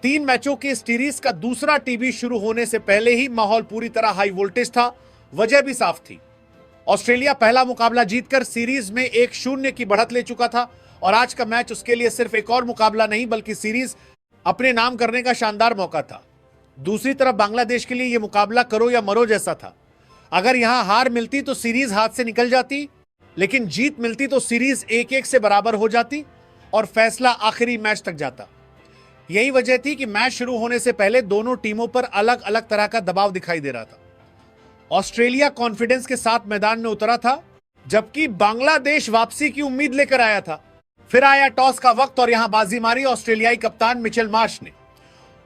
3 मैचों के सीरीज का दूसरा टीवी शुरू होने से पहले ही माहौल पूरी तरह हाई वोल्टेज था। वजह भी साफ थी। ऑस्ट्रेलिया पहला मुकाबला जीतकर सीरीज में 1-0 की बढ़त ले चुका था और आज का मैच उसके लिए सिर्फ एक और मुकाबला नहीं बल्कि सीरीज अपने नाम करने का शानदार मौका था। दूसरी तरफ बांग्लादेश के लिए यह मुकाबला करो या मरो जैसा था। अगर यहां हार मिलती तो सीरीज हाथ से निकल जाती, लेकिन जीत मिलती तो सीरीज 1-1 से बराबर हो जाती और फैसला आखिरी मैच तक जाता। यही वजह थी कि मैच शुरू होने से पहले दोनों टीमों पर अलग अलग तरह का दबाव दिखाई दे रहा था। ऑस्ट्रेलिया कॉन्फिडेंस के साथ मैदान में उतरा था, जबकि बांग्लादेश वापसी की उम्मीद लेकर आया था। फिर आया टॉस का वक्त और यहां बाजी मारी ऑस्ट्रेलियाई कप्तान मिचेल मार्श ने।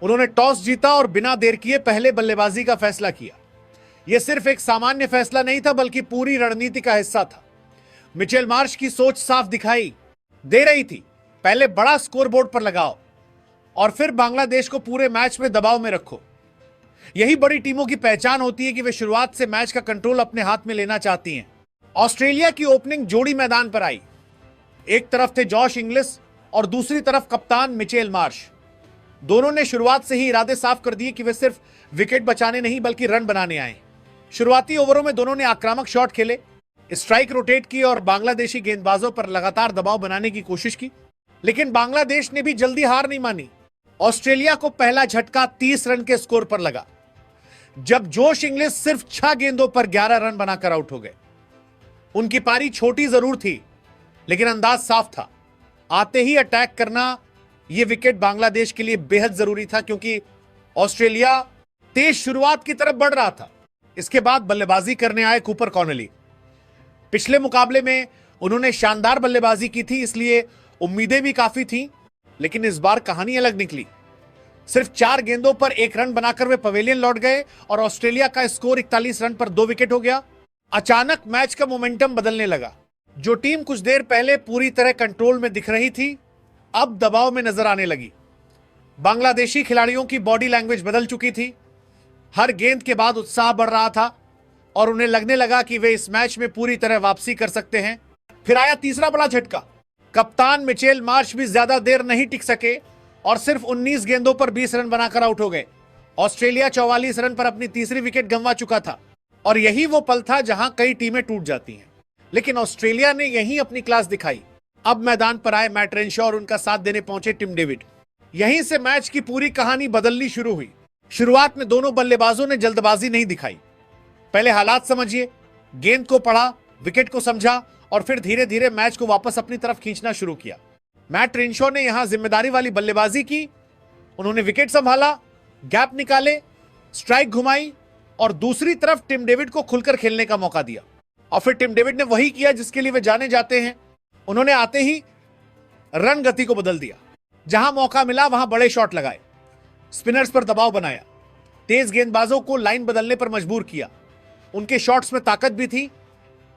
उन्होंने टॉस जीता और बिना देर किए पहले बल्लेबाजी का फैसला किया। यह सिर्फ एक सामान्य फैसला नहीं था बल्कि पूरी रणनीति का हिस्सा था। मिचेल मार्श की सोच साफ दिखाई दे रही थी, पहले बड़ा स्कोरबोर्ड पर लगाओ और फिर बांग्लादेश को पूरे मैच में दबाव में रखो। यही बड़ी टीमों की पहचान होती है कि वे शुरुआत से मैच का कंट्रोल अपने हाथ में लेना चाहती हैं। ऑस्ट्रेलिया की ओपनिंग जोड़ी मैदान पर आई। एक तरफ थे जॉश इंग्लिस और दूसरी तरफ कप्तान मिचेल मार्श। दोनों ने शुरुआत से ही इरादे साफ कर दिए कि वे सिर्फ विकेट बचाने नहीं बल्कि रन बनाने आए। शुरुआती ओवरों में दोनों ने आक्रामक शॉट खेले, स्ट्राइक रोटेट की और बांग्लादेशी गेंदबाजों पर लगातार दबाव बनाने की कोशिश की। लेकिन बांग्लादेश ने भी जल्दी हार नहीं मानी। ऑस्ट्रेलिया को पहला झटका 30 रन के स्कोर पर लगा, जब जोश इंग्लिस सिर्फ 6 गेंदों पर 11 रन बनाकर आउट हो गए। उनकी पारी छोटी जरूर थी, लेकिन अंदाज साफ था। आते ही अटैक करना यह विकेट बांग्लादेश के लिए बेहद जरूरी था, क्योंकि ऑस्ट्रेलिया तेज शुरुआत की तरफ बढ़ रहा था। इसके बाद बल्लेबाजी करने आए कूपर कॉनली। पिछले मुकाबले में उन्होंने शानदार बल्लेबाजी की थी, इसलिए उम्मीदें भी काफी थीं, लेकिन इस बार कहानी अलग निकली। सिर्फ 4 गेंदों पर 1 रन बनाकर वे पवेलियन लौट गए और ऑस्ट्रेलिया का स्कोर 41 रन पर 2 विकेट हो गया। अचानक मैच का मोमेंटम बदलने लगा। जो टीम कुछ देर पहले पूरी तरह कंट्रोल में दिख रही थी, अब दबाव में नजर आने लगी। बांग्लादेशी खिलाड़ियों की बॉडी लैंग्वेज बदल चुकी थी। हर गेंद के बाद उत्साह बढ़ रहा था और उन्हें लगने लगा कि वे इस मैच में पूरी तरह वापसी कर सकते हैं। फिर आया तीसरा बड़ा झटका। कप्तान मिचेल मार्श भी ज्यादा देर नहीं टिक सके और सिर्फ 19 गेंदों पर 20 रन बनाकर आउट हो गए। ऑस्ट्रेलिया 44 रन पर अपनी तीसरी विकेट गंवा चुका था और यही वो पल था जहां कई टीमें टूट जाती हैं। लेकिन ऑस्ट्रेलिया ने यहीं अपनी क्लास दिखाई। अब मैदान पर आए मैट रेनशॉ और उनका साथ देने पहुंचे टिम डेविड। यहीं से मैच की पूरी कहानी बदलनी शुरू हुई। शुरुआत में दोनों बल्लेबाजों ने जल्दबाजी नहीं दिखाई। पहले हालात समझिए, गेंद को पढ़ा, विकेट को समझा और फिर धीरे धीरे मैच को वापस अपनी तरफ खींचना शुरू किया। मैट रेनशॉ ने यहां जिम्मेदारी वाली बल्लेबाजी की। उन्होंने विकेट संभाला, गैप निकाले, स्ट्राइक घुमाई और दूसरी तरफ टिम डेविड को खुलकर खेलने का मौका दिया। और फिर टिम डेविड ने वही किया जिसके लिए वे जाने जाते हैं। उन्होंने आते ही रन गति को बदल दिया। जहां मौका मिला वहां बड़े शॉट लगाए, स्पिनर्स पर दबाव बनाया, तेज गेंदबाजों को लाइन बदलने पर मजबूर किया। उनके शॉट्स में ताकत भी थी,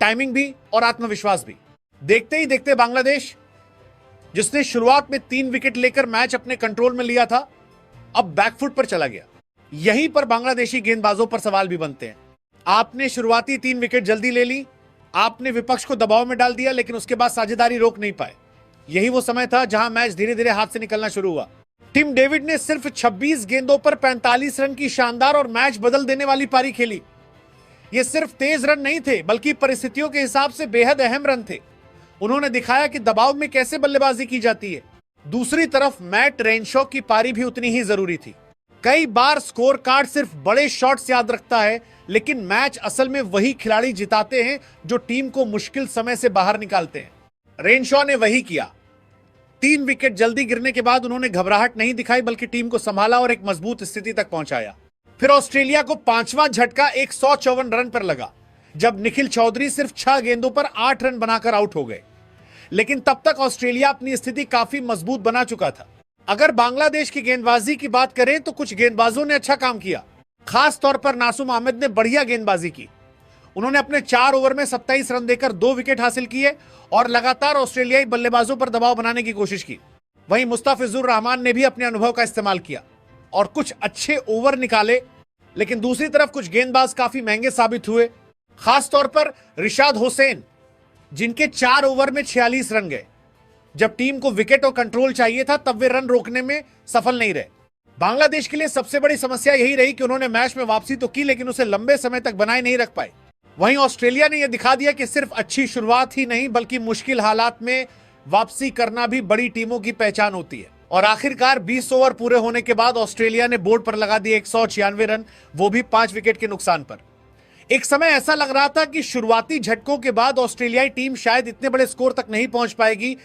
टाइमिंग भी और आत्मविश्वास भी। देखते ही देखते बांग्लादेश, जिसने शुरुआत में 3 विकेट लेकर मैच अपने कंट्रोल में लिया था, अब बैकफुट पर चला गया। यहीं पर बांग्लादेशी गेंदबाजों पर सवाल भी बनते हैं। आपने शुरुआती 3 विकेट जल्दी ले ली, आपने विपक्ष को दबाव में डाल दिया, लेकिन उसके बाद साझेदारी रोक नहीं पाए। यही वो समय था जहां मैच धीरे धीरे हाथ से निकलना शुरू हुआ। टिम डेविड ने सिर्फ 26 गेंदों पर 45 रन की शानदार और मैच बदल देने वाली पारी खेली। ये सिर्फ तेज रन नहीं थे, बल्कि परिस्थितियों के हिसाब से बेहद अहम रन थे। उन्होंने दिखाया कि दबाव में कैसे बल्लेबाजी की जाती है। दूसरी तरफ मैट रेनशॉ की पारी भी उतनी ही जरूरी थी। कई बार स्कोर कार्ड सिर्फ बड़े शॉट्स याद रखता है, लेकिन मैच असल में वही खिलाड़ी जिताते हैं जो टीम को मुश्किल समय से बाहर निकालते हैं। रेनशॉ ने वही किया। 3 विकेट जल्दी गिरने के बाद उन्होंने घबराहट नहीं दिखाई, बल्कि टीम को संभाला और एक मजबूत स्थिति तक पहुंचाया। फिर ऑस्ट्रेलिया को 5वां झटका 154 रन पर लगा, जब निखिल चौधरी सिर्फ 6 गेंदों पर 8 रन बनाकर आउट हो गए। लेकिन तब तक ऑस्ट्रेलिया अपनी स्थिति काफी मजबूत बना चुका था। अगर बांग्लादेश की गेंदबाजी की बात करें तो कुछ गेंदबाजों ने अच्छा काम किया। खास तौर पर नासुम अहमद ने बढ़िया गेंदबाजी की। उन्होंने अपने 4 ओवर में 27 रन देकर 2 विकेट हासिल किए और लगातार ऑस्ट्रेलियाई बल्लेबाजों पर दबाव बनाने की कोशिश की। वहीं मुस्तफिजुर रहमान ने भी अपने अनुभव का इस्तेमाल किया और कुछ अच्छे ओवर निकाले। लेकिन दूसरी तरफ कुछ गेंदबाज काफी महंगे साबित हुए, खास तौर पर रिशाद हुसैन, जिनके 4 ओवर में 46 रन गए। जब टीम को विकेट और कंट्रोल चाहिए था, तब वे रन रोकने में सफल नहीं रहे। बांग्लादेश के लिए सबसे बड़ी समस्या यही रही कि उन्होंने मैच में वापसी तो की लेकिन उसे लंबे समय तक बनाए नहीं रख पाए। वहीं ऑस्ट्रेलिया ने यह दिखा दिया कि सिर्फ अच्छी शुरुआत ही नहीं बल्कि मुश्किल हालात में वापसी करना भी बड़ी टीमों की पहचान होती है। और आखिरकार 20 ओवर पूरे होने के बाद ऑस्ट्रेलिया ने बोर्ड पर लगा दिए 196 रन, वो भी 5 विकेट के नुकसान पर। एक समय ऐसा लग रहा था कि शुरुआती झटकों के बाद ऑस्ट्रेलियाई टीम शायद इतने बड़े स्कोर तक नहीं पहुंच पाएगी,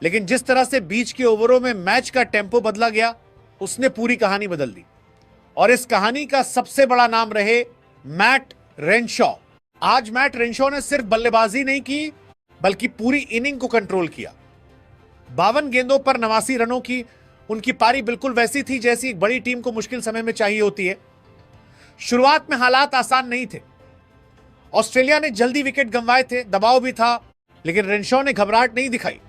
लेकिन जिस तरह से बीच के ओवरों में मैच का टेम्पो बदला गया उसने पूरी कहानी बदल दी। और इस कहानी का सबसे बड़ा नाम रहे मैट रेनशॉ। आज मैट रेनशॉ ने सिर्फ बल्लेबाजी नहीं की बल्कि पूरी इनिंग को कंट्रोल किया। 52 गेंदों पर 89 रनों की उनकी पारी बिल्कुल वैसी थी जैसी एक बड़ी टीम को मुश्किल समय में चाहिए होती है। शुरुआत में हालात आसान नहीं थे, ऑस्ट्रेलिया ने जल्दी विकेट गंवाए थे, दबाव भी था, लेकिन रेनशॉ ने घबराहट नहीं दिखाई।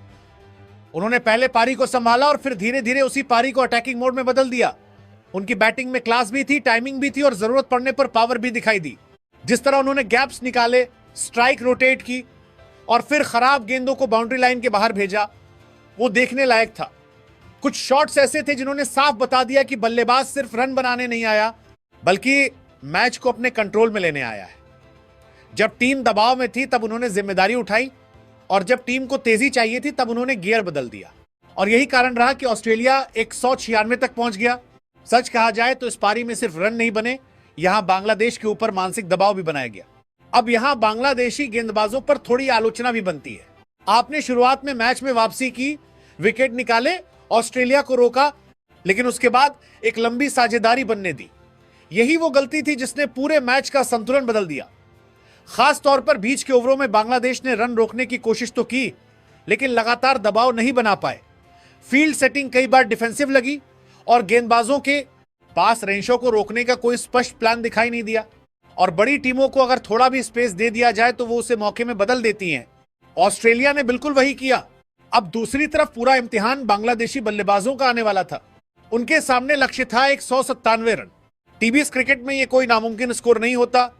उन्होंने पहले पारी को संभाला और फिर धीरे धीरे उसी पारी को अटैकिंग मोड में बदल दिया। उनकी बैटिंग में क्लास भी थी, टाइमिंग भी थी और जरूरत पड़ने पर पावर भी दिखाई दी। जिस तरह उन्होंने गैप्स निकाले, स्ट्राइक रोटेट की और फिर खराब गेंदों को बाउंड्री लाइन के बाहर भेजा, वो देखने लायक था। कुछ शॉट्स ऐसे थे जिन्होंने साफ बता दिया कि बल्लेबाज सिर्फ रन बनाने नहीं आया बल्कि मैच को अपने कंट्रोल में लेने आया है। जब टीम दबाव में थी तब उन्होंने जिम्मेदारी उठाई और जब टीम को तेजी चाहिए थी तब उन्होंने गियर बदल दिया। और यही कारण रहा कि ऑस्ट्रेलिया 196 तक पहुंच गया। सच कहा जाए तो इस पारी में सिर्फ रन नहीं बने, यहां बांग्लादेश के ऊपर मानसिक दबाव भी बनाया गया। अब यहां बांग्लादेशी गेंदबाजों पर थोड़ी आलोचना भी बनती है। आपने शुरुआत में मैच में वापसी की, विकेट निकाले, ऑस्ट्रेलिया को रोका, लेकिन उसके बाद एक लंबी साझेदारी बनने दी। यही वो गलती थी जिसने पूरे मैच का संतुलन बदल दिया। खास तौर पर बीच के ओवरों में बांग्लादेश ने रन रोकने की कोशिश तो की, लेकिन लगातार दबाव नहीं बना पाए। फील्ड सेटिंग कई बार डिफेंसिव लगी और गेंदबाजों के पास रेनशॉ को रोकने का कोई स्पष्ट प्लान दिखाई नहीं दिया। और बड़ी टीमों को अगर थोड़ा भी स्पेस दे दिया जाए तो वो उसे मौके में बदल देती हैं। ऑस्ट्रेलिया ने बिल्कुल वही किया। अब दूसरी तरफ पूरा इम्तिहान बांग्लादेशी बल्लेबाजों का आने वाला था। उनके सामने लक्ष्य था 197 रन। टीबीएस क्रिकेट में ये कोई नामुमकिन स्कोर नहीं होता,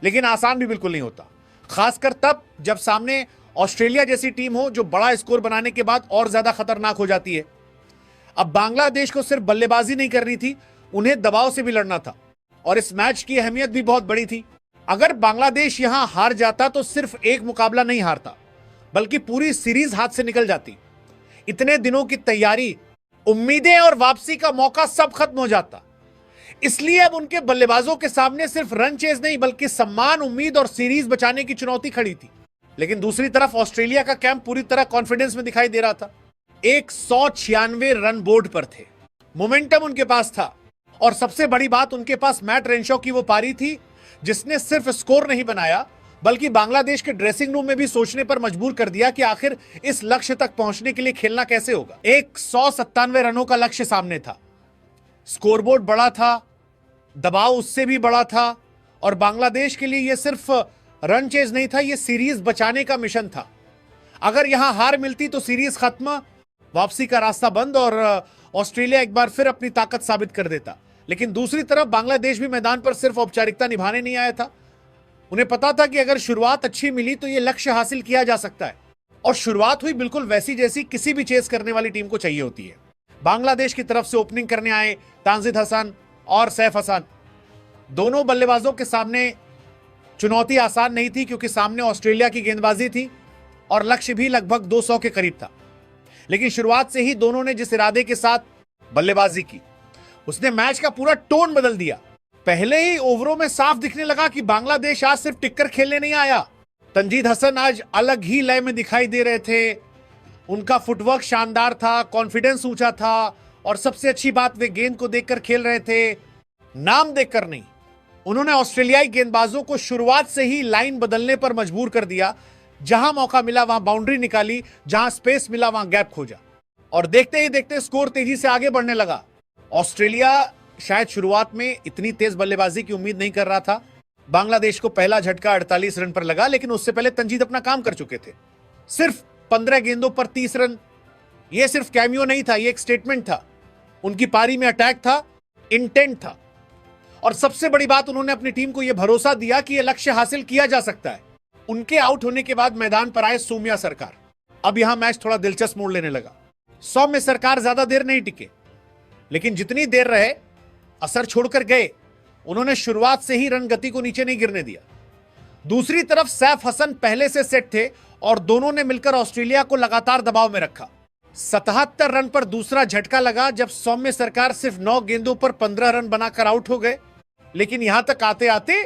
लेकिन आसान भी बिल्कुल नहीं होता, खासकर तब जब सामने ऑस्ट्रेलिया जैसी टीम हो जो बड़ा स्कोर बनाने के बाद और ज्यादा खतरनाक हो जाती है। अब बांग्लादेश को सिर्फ बल्लेबाजी नहीं करनी थी, उन्हें दबाव से भी लड़ना था और इस मैच की अहमियत भी बहुत बड़ी थी। अगर बांग्लादेश यहां हार जाता तो सिर्फ एक मुकाबला नहीं हारता बल्कि पूरी सीरीज हाथ से निकल जाती। इतने दिनों की तैयारी, उम्मीदें और वापसी का मौका सब खत्म हो जाता। इसलिए अब उनके बल्लेबाजों के सामने सिर्फ रन चेज नहीं बल्कि सम्मान, उम्मीद और सीरीज बचाने की चुनौती खड़ी थी। लेकिन दूसरी तरफ ऑस्ट्रेलिया का कैंप पूरी तरह कॉन्फिडेंस में दिखाई दे रहा था। 196 रन बोर्ड पर थे, मोमेंटम उनके पास था और सबसे बड़ी बात, उनके पास मैट रेनशॉ की वो पारी थी जिसने सिर्फ स्कोर नहीं बनाया बल्कि बांग्लादेश के ड्रेसिंग रूम में भी सोचने पर मजबूर कर दिया कि आखिर इस लक्ष्य तक पहुंचने के लिए खेलना कैसे होगा। 197 रनों का लक्ष्य सामने था, स्कोरबोर्ड बड़ा था, दबाव उससे भी बड़ा था और बांग्लादेश के लिए यह सिर्फ रन चेज नहीं था, यह सीरीज बचाने का मिशन था। अगर यहां हार मिलती तो सीरीज खत्म, वापसी का रास्ता बंद और ऑस्ट्रेलिया एक बार फिर अपनी ताकत साबित कर देता। लेकिन दूसरी तरफ बांग्लादेश भी मैदान पर सिर्फ औपचारिकता निभाने नहीं आया था। उन्हें पता था कि अगर शुरुआत अच्छी मिली तो यह लक्ष्य हासिल किया जा सकता है और शुरुआत हुई बिल्कुल वैसी जैसी किसी भी चेस करने वाली टीम को चाहिए होती है। बांग्लादेश की तरफ से ओपनिंग करने आए तानजीद हसन और सैफ हसन। दोनों बल्लेबाजों के सामने चुनौती आसान नहीं थी क्योंकि सामने ऑस्ट्रेलिया की गेंदबाजी थी और लक्ष्य भी लगभग 200 के करीब था। लेकिन शुरुआत से ही दोनों ने जिस इरादे के साथ बल्लेबाजी की उसने मैच का पूरा टोन बदल दिया। पहले ही ओवरों में साफ दिखने लगा कि बांग्लादेश आज सिर्फ टिक्कर खेलने नहीं आया। तंजीद हसन आज अलग ही लय में दिखाई दे रहे थे। उनका फुटवर्क शानदार था, कॉन्फिडेंस ऊंचा था और सबसे अच्छी बात, वे गेंद को देखकर खेल रहे थे, नाम देखकर नहीं। उन्होंने ऑस्ट्रेलियाई गेंदबाजों को शुरुआत से ही लाइन बदलने पर मजबूर कर दिया। जहां मौका मिला वहां बाउंड्री निकाली, जहां स्पेस मिला वहां गैप खोजा और देखते ही देखते स्कोर तेजी से आगे बढ़ने लगा। ऑस्ट्रेलिया शायद शुरुआत में इतनी तेज बल्लेबाजी की उम्मीद नहीं कर रहा था। बांग्लादेश को पहला झटका 48 रन पर लगा, लेकिन उससे पहले तंजीद अपना काम कर चुके थे। सिर्फ 15 गेंदों पर 30 रन, यह सिर्फ कैमियो नहीं था, यह एक स्टेटमेंट था। उनकी पारी में अटैक था, इंटेंट था और सबसे बड़ी बात, उन्होंने अपनी टीम को यह भरोसा दिया कि यह लक्ष्य हासिल किया जा सकता है। उनके आउट होने के बाद मैदान पर आए सौम्या सरकार। अब यहां मैच थोड़ा दिलचस्प मोड़ लेने लगा। सौम्य सरकार ज्यादा देर नहीं टिके, लेकिन जितनी देर रहे असर छोड़कर गए। उन्होंने शुरुआत से ही रन गति को नीचे नहीं गिरने दिया। दूसरी तरफ सैफ हसन पहले से सेट थे और दोनों ने मिलकर ऑस्ट्रेलिया को लगातार दबाव में रखा। 77 रन पर दूसरा झटका लगा जब सौम्य सरकार सिर्फ 9 गेंदों पर 15 रन बनाकर आउट हो गए। लेकिन यहां तक आते आते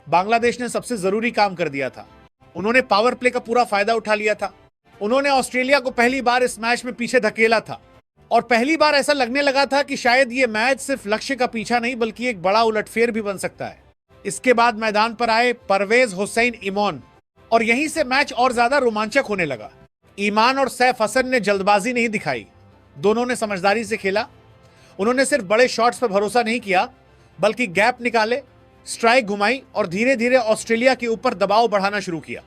बांग्लादेश ने सबसे जरूरी काम कर दिया था। उन्होंने पावर प्ले का पूरा फायदा उठा लिया था। उन्होंने ऑस्ट्रेलिया को पहली बार इस मैच में पीछे धकेला था और पहली बार ऐसा लगने लगा था कि शायद ये मैच सिर्फ लक्ष्य का पीछा नहीं बल्कि एक बड़ा उलटफेर भी बन सकता है। इसके बाद मैदान पर आए परवेज हुसैन इमोन और यहीं से मैच और ज्यादा रोमांचक होने लगा। ईमान और सैफ हसन ने जल्दबाजी नहीं दिखाई, दोनों ने समझदारी से खेला। उन्होंने सिर्फ बड़े शॉट्स पर भरोसा नहीं किया बल्कि गैप निकाले, स्ट्राइक घुमाई और धीरे धीरे ऑस्ट्रेलिया के ऊपर दबाव बढ़ाना शुरू किया।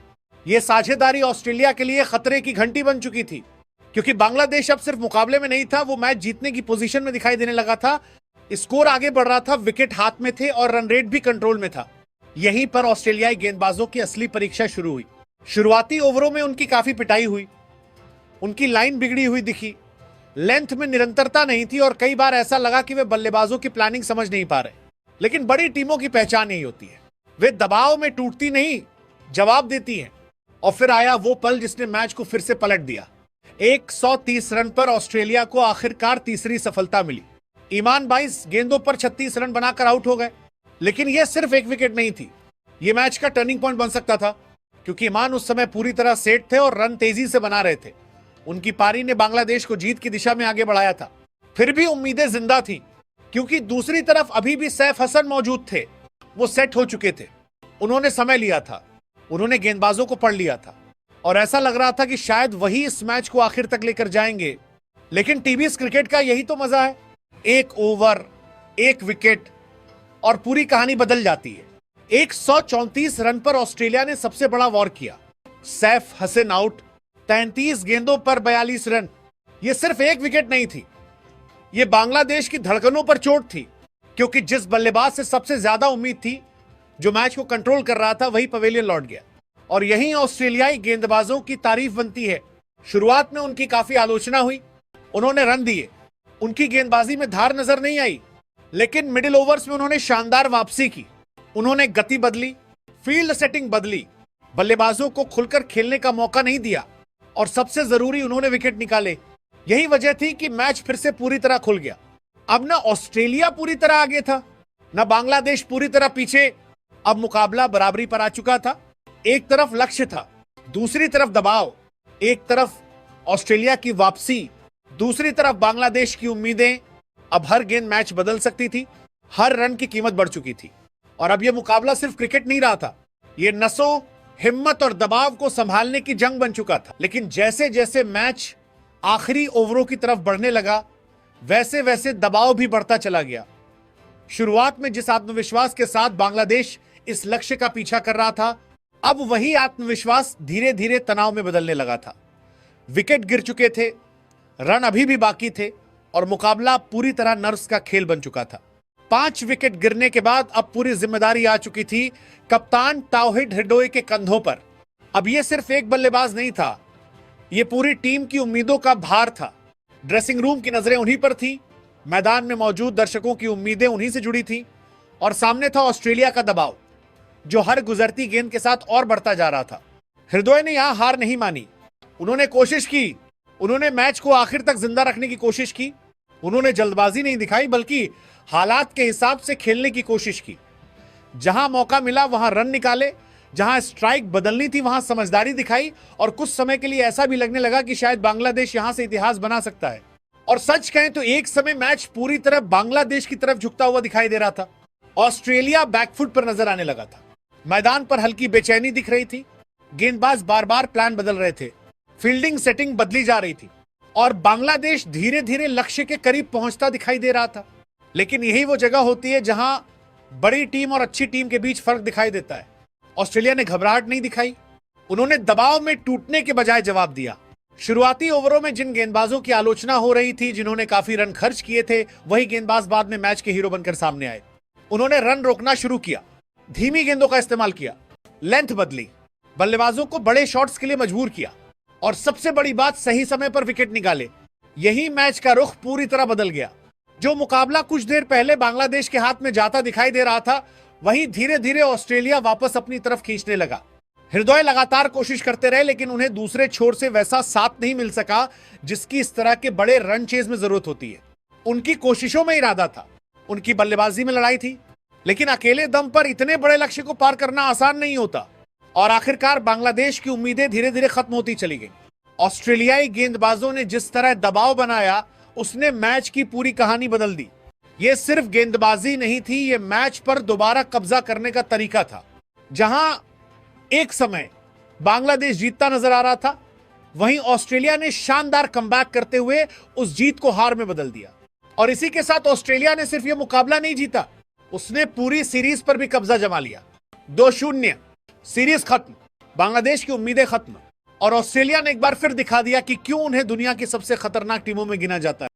यह साझेदारी ऑस्ट्रेलिया के लिए खतरे की घंटी बन चुकी थी क्योंकि बांग्लादेश अब सिर्फ मुकाबले में नहीं था, वो मैच जीतने की पोजीशन में दिखाई देने लगा था। स्कोर आगे बढ़ रहा था, विकेट हाथ में थे और रन रेट भी कंट्रोल में था। यहीं पर ऑस्ट्रेलियाई गेंदबाजों की असली परीक्षा शुरू हुई। शुरुआती ओवरों में उनकी काफी पिटाई हुई, उनकी लाइन बिगड़ी हुई दिखी, लेंथ में निरंतरता नहीं थी और कई बार ऐसा लगा कि वे बल्लेबाजों की प्लानिंग समझ नहीं पा रहे। लेकिन बड़ी टीमों की पहचान यही होती है, वे दबाव में टूटती नहीं, जवाब देती हैं। और फिर आया वो पल जिसने मैच को फिर से पलट दिया। 130 रन पर ऑस्ट्रेलिया को आखिरकार तीसरी सफलता मिली। ईमान 22 गेंदों पर 36 रन बनाकर आउट हो गए। लेकिन यह सिर्फ एक विकेट नहीं थी, यह मैच का टर्निंग पॉइंट बन सकता था क्योंकि ईमान उस समय पूरी तरह सेट थे और रन तेजी से बना रहे थे। उनकी पारी ने बांग्लादेश को जीत की दिशा में आगे बढ़ाया था। फिर भी उम्मीदें जिंदा थीं क्योंकि दूसरी तरफ अभी भी सैफ हसन मौजूद थे। वो सेट हो चुके थे, उन्होंने समय लिया था, उन्होंने गेंदबाजों को पढ़ लिया था और ऐसा लग रहा था कि शायद वही इस मैच को आखिर तक लेकर जाएंगे। लेकिन टीवी क्रिकेट का यही तो मजा है, एक ओवर, एक विकेट और पूरी कहानी बदल जाती है। 134 रन पर ऑस्ट्रेलिया ने सबसे बड़ा वॉर किया। सैफ हसन आउट, 33 गेंदों पर 42 रन। यह सिर्फ एक विकेट नहीं थी, यह बांग्लादेश की धड़कनों पर चोट थी क्योंकि जिस बल्लेबाज से सबसे ज्यादा उम्मीद थी, जो मैच को कंट्रोल कर रहा था, वही पवेलियन लौट गया। और यहीं ऑस्ट्रेलियाई गेंदबाजों की तारीफ बनती है। शुरुआत में उनकी काफी आलोचना हुई, उन्होंने रन दिए, उनकी गेंदबाजी में धार नजर नहीं आई, लेकिन मिडिल ओवर्स में उन्होंने शानदार वापसी की। उन्होंने गति बदली, फील्ड सेटिंग बदली, बल्लेबाजों को खुलकर खेलने का मौका नहीं दिया और सबसे जरूरी उन्होंने विकेट निकाले। यही वजह थी कि मैच फिर से पूरी तरह खुल गया। अब ना ऑस्ट्रेलिया पूरी तरह आगे था, ना बांग्लादेश पूरी तरह पीछे। अब मुकाबला बराबरी पर आ चुका था। एक तरफ लक्ष्य था, दूसरी तरफ दबाव। एक तरफ ऑस्ट्रेलिया की वापसी, दूसरी तरफ बांग्लादेश की उम्मीदें। अब हर गेंद मैच बदल सकती थी, हर रन की कीमत बढ़ चुकी थी। और अब यह मुकाबला सिर्फ क्रिकेट नहीं रहा था, यह नसों, हिम्मत और दबाव को संभालने की जंग बन चुका था। लेकिन जैसे जैसे मैच आखिरी ओवरों की तरफ बढ़ने लगा, वैसे वैसे दबाव भी बढ़ता चला गया। शुरुआत में जिस आत्मविश्वास के साथ बांग्लादेश इस लक्ष्य का पीछा कर रहा था, अब वही आत्मविश्वास धीरे धीरे तनाव में बदलने लगा था। विकेट गिर चुके थे, रन अभी भी बाकी थे और मुकाबला पूरी तरह नर्व्स का खेल बन चुका था। 5 विकेट गिरने के बाद अब पूरी जिम्मेदारी आ चुकी थी कप्तान ताहिद हिरडोई के कंधों पर। अब यह सिर्फ एक बल्लेबाज नहीं था, यह पूरी टीम की उम्मीदों का भार था। ड्रेसिंग रूम की नजरें उन्हीं पर थी, मैदान में मौजूद दर्शकों की उम्मीदें उन्हीं से जुड़ी थी और सामने था ऑस्ट्रेलिया का दबाव जो हर गुजरती गेंद के साथ और बढ़ता जा रहा था। हिरडोई ने यहां हार नहीं मानी, उन्होंने कोशिश की, उन्होंने मैच को आखिर तक जिंदा रखने की कोशिश की। उन्होंने जल्दबाजी नहीं दिखाई बल्कि हालात के हिसाब से खेलने की कोशिश की। जहां मौका मिला वहां रन निकाले, जहां स्ट्राइक बदलनी थी वहां समझदारी दिखाई और कुछ समय के लिए ऐसा भी लगने लगा कि शायद बांग्लादेश यहां से इतिहास बना सकता है। और सच कहें तो एक समय मैच पूरी तरह बांग्लादेश की तरफ झुकता हुआ दिखाई दे रहा था। ऑस्ट्रेलिया बैकफुट पर नजर आने लगा था, मैदान पर हल्की बेचैनी दिख रही थी, गेंदबाज बार बार प्लान बदल रहे थे, फील्डिंग सेटिंग बदली जा रही थी और बांग्लादेश धीरे धीरे लक्ष्य के करीब पहुंचता दिखाई दे रहा था। लेकिन यही वो जगह होती है जहां बड़ी टीम और अच्छी टीम के बीच फर्क दिखाई देता है। ऑस्ट्रेलिया ने घबराहट नहीं दिखाई, उन्होंने दबाव में टूटने के बजाय जवाब दिया। शुरुआती ओवरों में जिन गेंदबाजों की आलोचना हो रही थी, जिन्होंने काफी रन खर्च किए थे, वही गेंदबाज बाद में मैच के हीरो बनकर सामने आए। उन्होंने रन रोकना शुरू किया, धीमी गेंदों का इस्तेमाल किया, लेंथ बदली, बल्लेबाजों को बड़े शॉट्स के लिए मजबूर किया और सबसे बड़ी बात, सही समय पर विकेट निकाले। यही मैच का रुख पूरी तरह बदल गया। जो मुकाबला कुछ देर पहले बांग्लादेश के हाथ में जाता दिखाई दे रहा था, वहीं धीरे धीरे ऑस्ट्रेलिया वापस अपनी तरफ खींचने लगा। हृदय लगातार कोशिश करते रहे, लेकिन उन्हें दूसरे छोर से वैसा साथ नहीं मिल सका जिसकी इस तरह के बड़े रन चेज में जरूरत होती है। उनकी कोशिशों में इरादा था, उनकी बल्लेबाजी में लड़ाई थी, लेकिन अकेले दम पर इतने बड़े लक्ष्य को पार करना आसान नहीं होता। और आखिरकार बांग्लादेश की उम्मीदें धीरे धीरे खत्म होती चली गई। ऑस्ट्रेलियाई गेंदबाजों ने जिस तरह दबाव बनाया, उसने मैच की पूरी कहानी बदल दी। यह सिर्फ गेंदबाजी नहीं थी, यह मैच पर दोबारा कब्जा करने का तरीका था। जहां एक समय बांग्लादेश जीतता नजर आ रहा था, वहीं ऑस्ट्रेलिया ने शानदार कमबैक करते हुए उस जीत को हार में बदल दिया। और इसी के साथ ऑस्ट्रेलिया ने सिर्फ यह मुकाबला नहीं जीता, उसने पूरी सीरीज पर भी कब्जा जमा लिया। 2-0 सीरीज खत्म, बांग्लादेश की उम्मीदें खत्म, और ऑस्ट्रेलिया ने एक बार फिर दिखा दिया कि क्यों उन्हें दुनिया की सबसे खतरनाक टीमों में गिना जाता है।